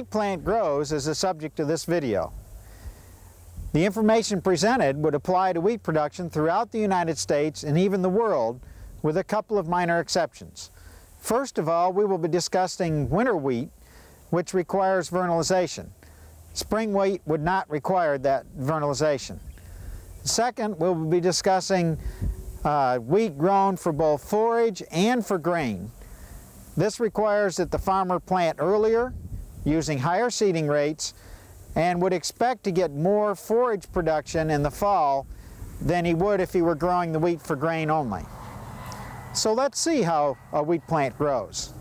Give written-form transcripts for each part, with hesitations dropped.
wheat plant grows is the subject of this video. The information presented would apply to wheat production throughout the United States and even the world, with a couple of minor exceptions. First of all, we will be discussing winter wheat, which requires vernalization. Spring wheat would not require that vernalization. Second, we'll be discussing wheat grown for both forage and for grain. This requires that the farmer plant earlier, using higher seeding rates, and would expect to get more forage production in the fall than he would if he were growing the wheat for grain only. So let's see how a wheat plant grows.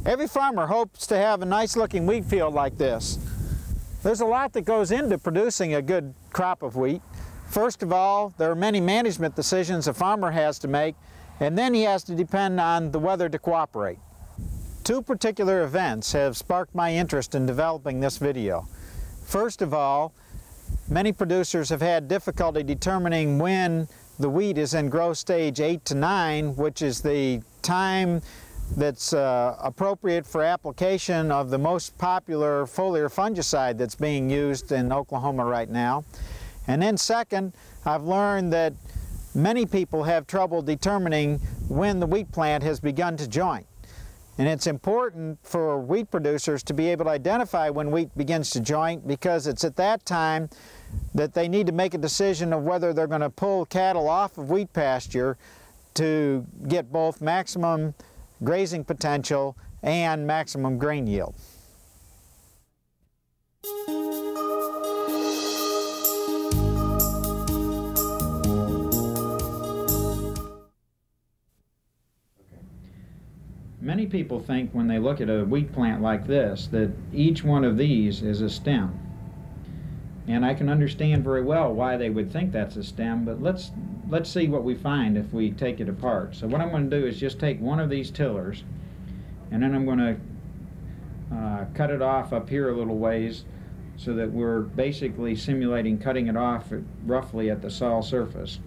Every farmer hopes to have a nice looking wheat field like this. There's a lot that goes into producing a good crop of wheat. First of all, there are many management decisions a farmer has to make, and then he has to depend on the weather to cooperate. Two particular events have sparked my interest in developing this video. First of all, many producers have had difficulty determining when the wheat is in growth stage 8 to 9, which is the time that's appropriate for application of the most popular foliar fungicide that's being used in Oklahoma right now. And then second, I've learned that many people have trouble determining when the wheat plant has begun to joint. And it's important for wheat producers to be able to identify when wheat begins to joint, because it's at that time that they need to make a decision of whether they're going to pull cattle off of wheat pasture to get both maximum grazing potential and maximum grain yield. Many people think when they look at a wheat plant like this that each one of these is a stem. And I can understand very well why they would think that's a stem, but let's see what we find if we take it apart. So what I'm going to do is just take one of these tillers, and then I'm going to cut it off up here a little ways so that we're basically simulating cutting it off roughly at the soil surface.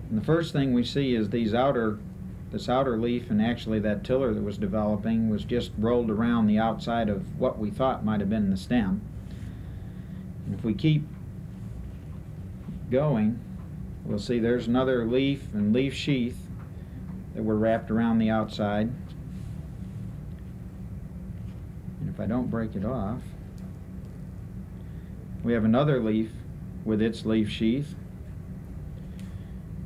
And the first thing we see is this outer leaf, and actually that tiller that was developing was just rolled around the outside of what we thought might have been the stem. And if we keep going, we'll see there's another leaf and leaf sheath that were wrapped around the outside. And if I don't break it off, we have another leaf with its leaf sheath.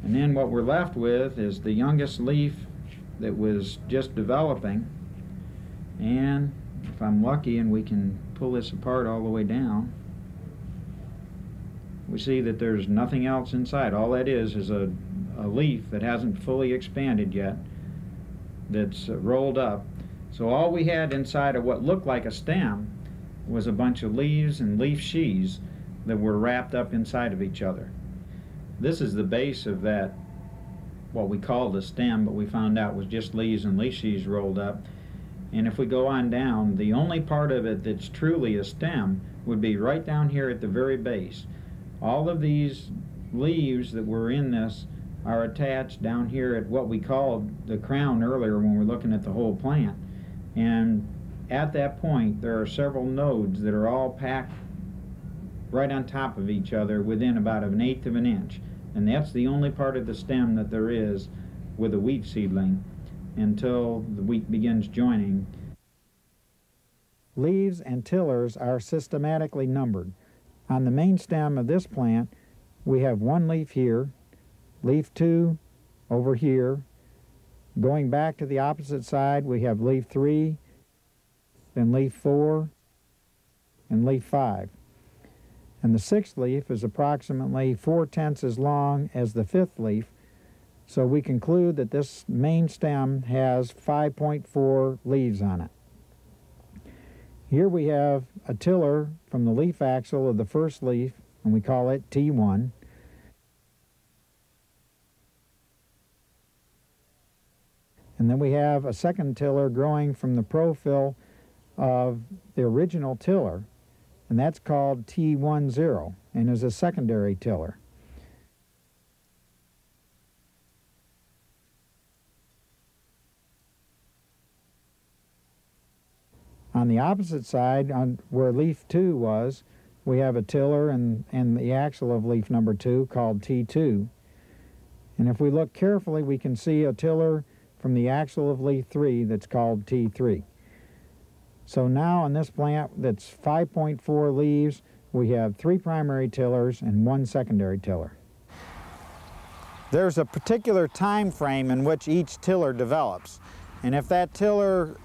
And then what we're left with is the youngest leaf that was just developing. And if I'm lucky and we can pull this apart all the way down, we see that there's nothing else inside. All that is a leaf that hasn't fully expanded yet, that's rolled up. So all we had inside of what looked like a stem was a bunch of leaves and leaf sheaths that were wrapped up inside of each other. This is the base of that, what we called a stem, but we found out was just leaves and leaf sheaths rolled up. And if we go on down, the only part of it that's truly a stem would be right down here at the very base. All of these leaves that were in this are attached down here at what we called the crown earlier when we were looking at the whole plant. And at that point, there are several nodes that are all packed right on top of each other within about 1/8 of an inch. And that's the only part of the stem that there is with a wheat seedling until the wheat begins joining. Leaves and tillers are systematically numbered. On the main stem of this plant, we have one leaf here, leaf 2 over here. Going back to the opposite side, we have leaf 3, then leaf 4, and leaf 5. And the 6th leaf is approximately 4/10 as long as the 5th leaf, so we conclude that this main stem has 5.4 leaves on it. Here we have a tiller from the leaf axil of the first leaf, and we call it T1. And then we have a second tiller growing from the profile of the original tiller, and that's called T10 and is a secondary tiller. On the opposite side, on where leaf 2 was, we have a tiller and the axle of leaf number 2 called T2. And if we look carefully, we can see a tiller from the axle of leaf 3 that's called T3. So now on this plant that's 5.4 leaves, we have 3 primary tillers and 1 secondary tiller. There's a particular time frame in which each tiller develops. And if that tiller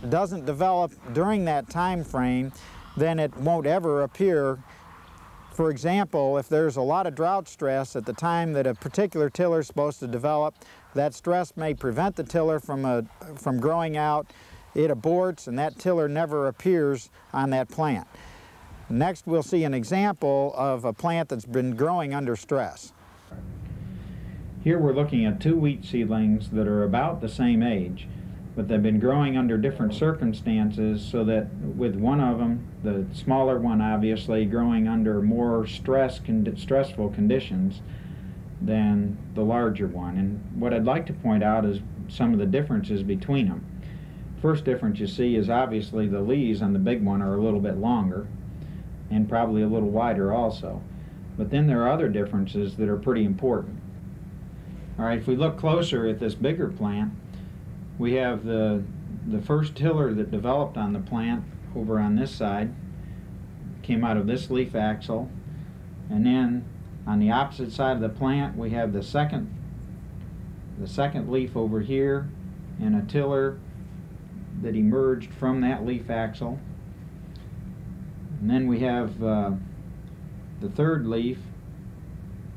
doesn't develop during that time frame, then it won't ever appear. For example, if there's a lot of drought stress at the time that a particular tiller is supposed to develop, that stress may prevent the tiller from growing out. It aborts and that tiller never appears on that plant. Next, we'll see an example of a plant that's been growing under stress. Here we're looking at 2 wheat seedlings that are about the same age, but they've been growing under different circumstances, so that with one of them, the smaller one obviously, growing under more stressful conditions than the larger one. And what I'd like to point out is some of the differences between them. First difference you see is obviously the leaves on the big one are a little bit longer and probably a little wider also. But then there are other differences that are pretty important. All right, if we look closer at this bigger plant, we have the first tiller that developed on the plant over on this side, came out of this leaf axil, and then on the opposite side of the plant we have the second leaf over here, and a tiller that emerged from that leaf axil. And then we have the third leaf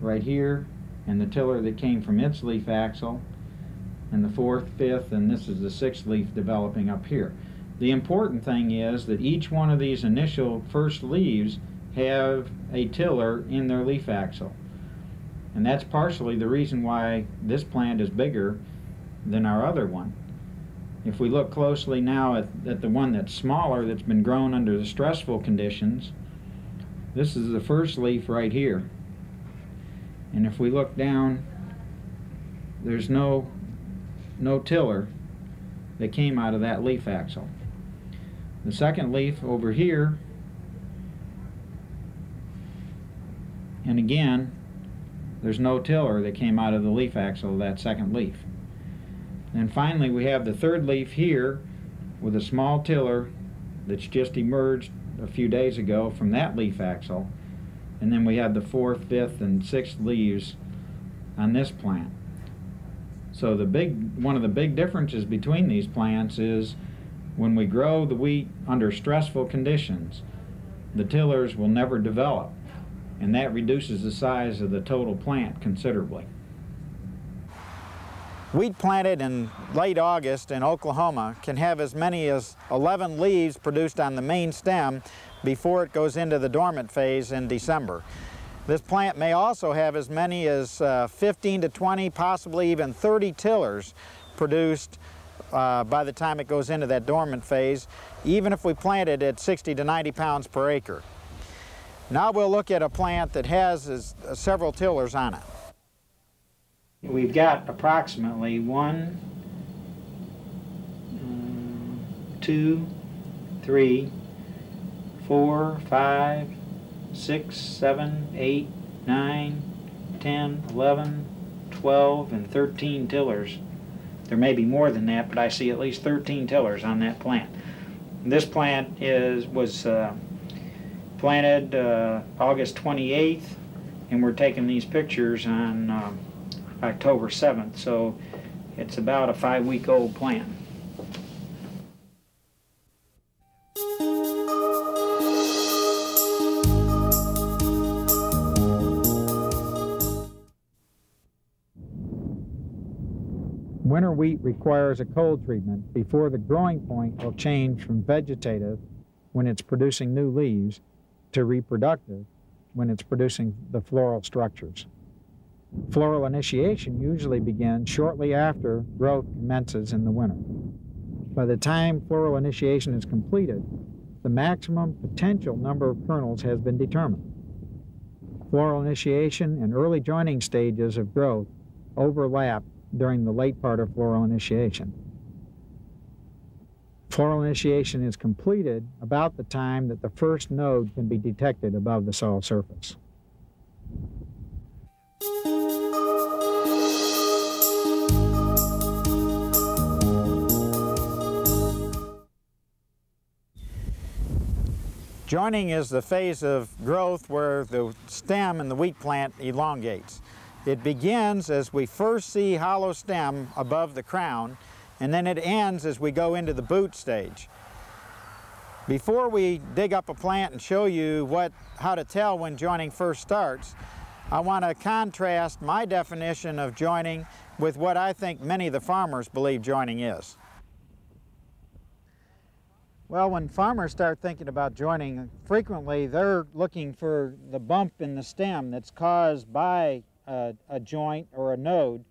right here, and the tiller that came from its leaf axil, and the 4th, 5th, and this is the 6th leaf developing up here. The important thing is that each one of these initial first leaves have a tiller in their leaf axil. And that's partially the reason why this plant is bigger than our other one. If we look closely now at the one that's smaller, that's been grown under the stressful conditions, this is the first leaf right here. And if we look down, there's no tiller that came out of that leaf axil. The second leaf over here, and again, there's no tiller that came out of the leaf axil of that second leaf. And finally we have the third leaf here with a small tiller that's just emerged a few days ago from that leaf axil, and then we have the 4th, 5th, and 6th leaves on this plant. So one of the big differences between these plants is when we grow the wheat under stressful conditions, the tillers will never develop, and that reduces the size of the total plant considerably. Wheat planted in late August in Oklahoma can have as many as 11 leaves produced on the main stem before it goes into the dormant phase in December. This plant may also have as many as 15 to 20, possibly even 30 tillers produced by the time it goes into that dormant phase, even if we plant it at 60 to 90 pounds per acre. Now we'll look at a plant that has several tillers on it. We've got approximately 1, 2, 3, 4, 5, 6, 7, 8, 9, 10, 11, 12, and 13 tillers. There may be more than that, but I see at least 13 tillers on that plant. This plant was planted August 28th, and we're taking these pictures on October 7th, so it's about a 5-week-old plant. Winter wheat requires a cold treatment before the growing point will change from vegetative, when it's producing new leaves, to reproductive, when it's producing the floral structures. Floral initiation usually begins shortly after growth commences in the winter. By the time floral initiation is completed, the maximum potential number of kernels has been determined. Floral initiation and early joining stages of growth overlap during the late part of floral initiation. Floral initiation is completed about the time that the first node can be detected above the soil surface. Joining is the phase of growth where the stem in the wheat plant elongates. It begins as we first see hollow stem above the crown, and then it ends as we go into the boot stage. Before we dig up a plant and show you how to tell when joining first starts, I want to contrast my definition of joining with what I think many of the farmers believe joining is. Well, when farmers start thinking about joining, frequently they're looking for the bump in the stem that's caused by a joint or a node.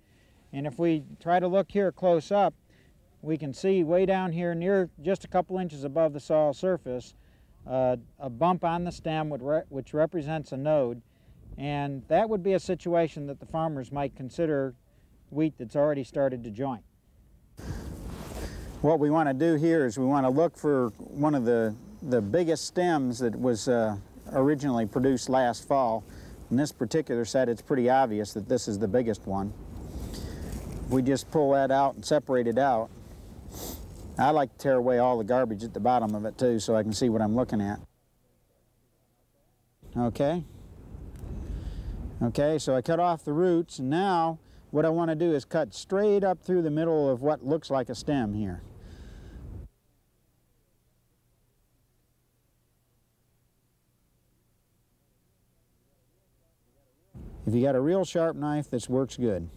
And if we try to look here close up, we can see way down here near just a couple inches above the soil surface a bump on the stem which represents a node, and that would be a situation that the farmers might consider wheat that's already started to joint. What we want to do here is we want to look for one of the biggest stems that was originally produced last fall. In this particular set, it's pretty obvious that this is the biggest one. We just pull that out and separate it out. I like to tear away all the garbage at the bottom of it too, so I can see what I'm looking at. Okay, so I cut off the roots, and now what I want to do is cut straight up through the middle of what looks like a stem here. If you got a real sharp knife, this works good.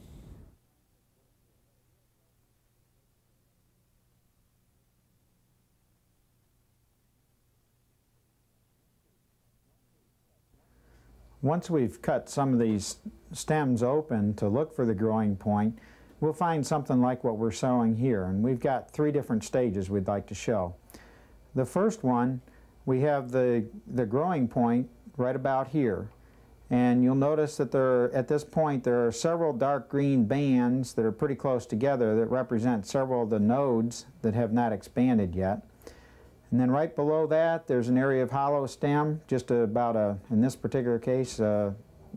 Once we've cut some of these stems open to look for the growing point, we'll find something like what we're showing here. And we've got 3 different stages we'd like to show. The first one, we have the growing point right about here. And you'll notice that at this point there are several dark green bands that are pretty close together that represent several of the nodes that have not expanded yet. And then right below that there's an area of hollow stem, just about in this particular case,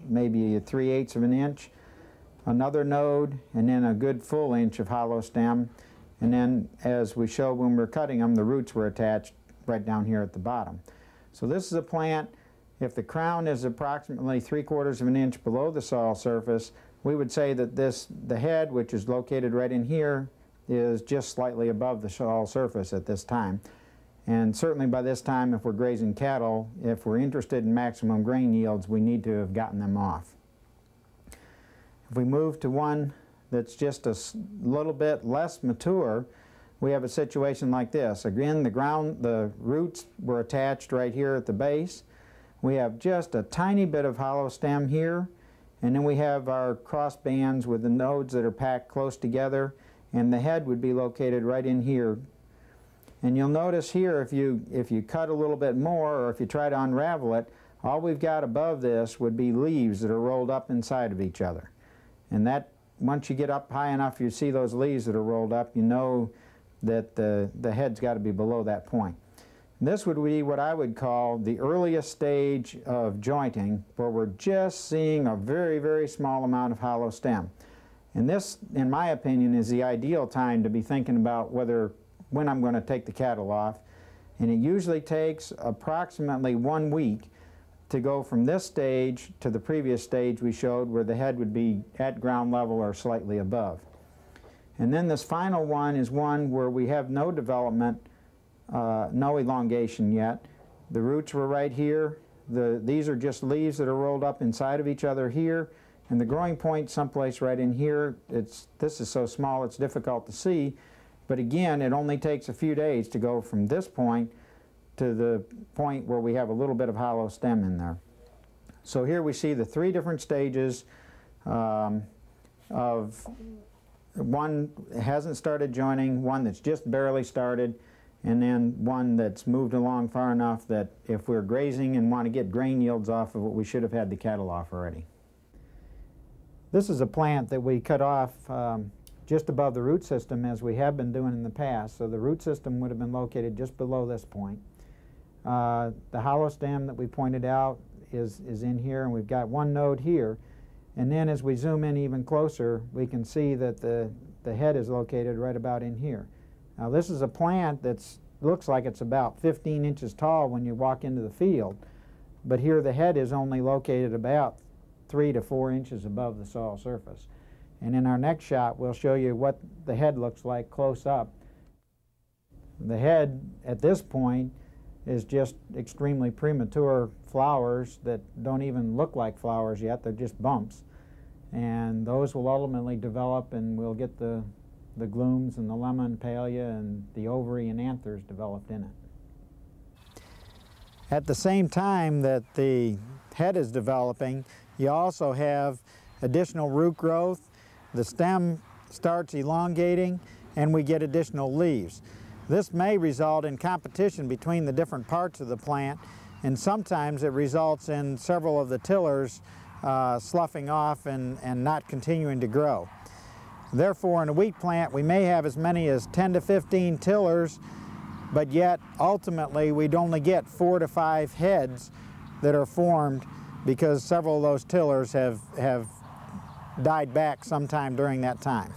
maybe 3/8 of an inch. Another node, and then a good full inch of hollow stem. And then as we showed when we were cutting them, the roots were attached right down here at the bottom. So this is a plant. If the crown is approximately 3/4 of an inch below the soil surface, we would say that the head, which is located right in here, is just slightly above the soil surface at this time. And certainly by this time, if we're grazing cattle, if we're interested in maximum grain yields, we need to have gotten them off. If we move to one that's just a little bit less mature, we have a situation like this. Again, the roots were attached right here at the base. We have just a tiny bit of hollow stem here, and then we have our cross bands with the nodes that are packed close together, and the head would be located right in here. And you'll notice here, if you cut a little bit more, or if you try to unravel it, all we've got above this would be leaves that are rolled up inside of each other. And that, once you get up high enough, you see those leaves that are rolled up, you know that the head's got to be below that point. This would be what I would call the earliest stage of jointing, where we're just seeing a very, very small amount of hollow stem. And this, in my opinion, is the ideal time to be thinking about when I'm going to take the cattle off. And it usually takes approximately 1 week to go from this stage to the previous stage we showed where the head would be at ground level or slightly above. And then this final one is one where we have no development, no elongation yet. The roots were right here. These are just leaves that are rolled up inside of each other here, and the growing point someplace right in here. This is so small it's difficult to see, but again, it only takes a few days to go from this point to the point where we have a little bit of hollow stem in there. So here we see the three different stages of one hasn't started joining, one that's just barely started, and then one that's moved along far enough that if we're grazing and want to get grain yields off of it, we should have had the cattle off already. This is a plant that we cut off just above the root system, as we have been doing in the past. So the root system would have been located just below this point. The hollow stem that we pointed out is in here, and we've got one node here. And then as we zoom in even closer, we can see that the head is located right about in here. Now this is a plant that looks like it's about 15 inches tall when you walk into the field, but here the head is only located about 3 to 4 inches above the soil surface. And in our next shot, we'll show you what the head looks like close up. The head at this point is just extremely premature flowers that don't even look like flowers yet. They're just bumps. And those will ultimately develop, and we'll get the glooms and the lemma and palea and the ovary and anthers developed in it. At the same time that the head is developing, you also have additional root growth. The stem starts elongating, and we get additional leaves. This may result in competition between the different parts of the plant, and sometimes it results in several of the tillers sloughing off and not continuing to grow. Therefore, in a wheat plant, we may have as many as 10 to 15 tillers, but yet ultimately we'd only get 4 to 5 heads that are formed because several of those tillers have died back sometime during that time.